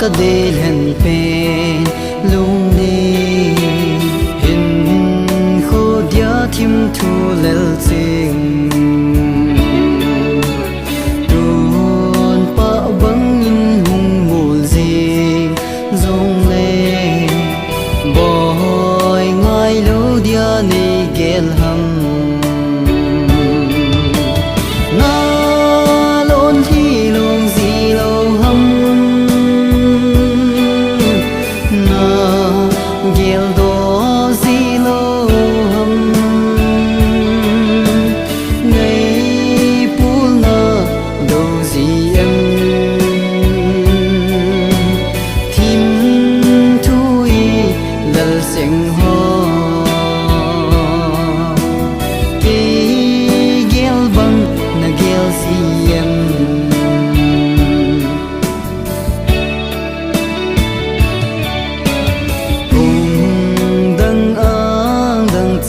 ka del hen pen lung ni hin kho dia thim thu lel sing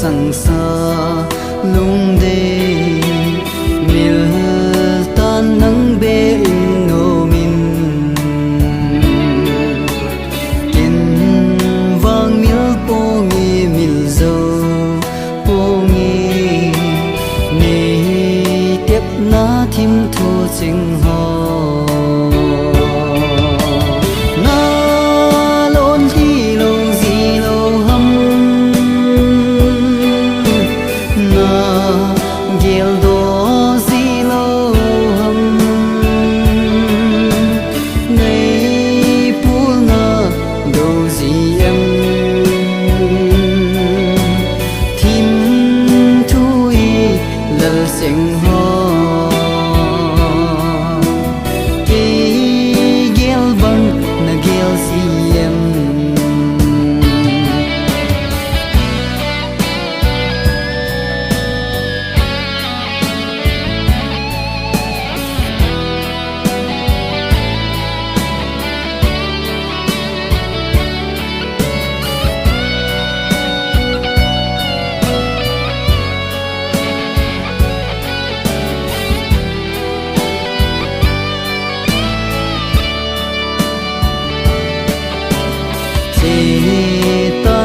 sang sa lung de mil tan nang be in no min kin vang mil pongi mil zo pongi ni tiếp na thim thu sing ho sing ho ki gel bang na gel siem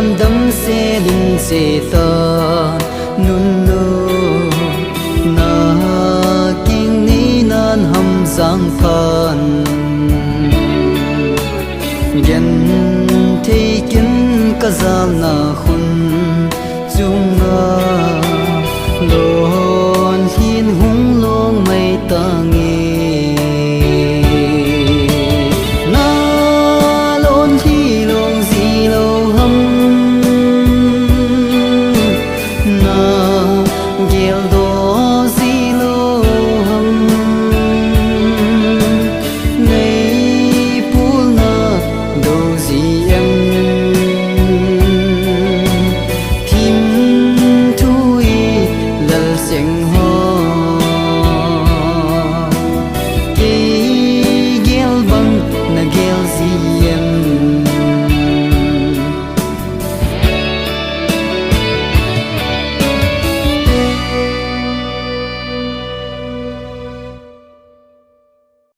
tan đắm se linh se ta nun nu na kinh ni nan ham giang phan gen thi kin ka zal na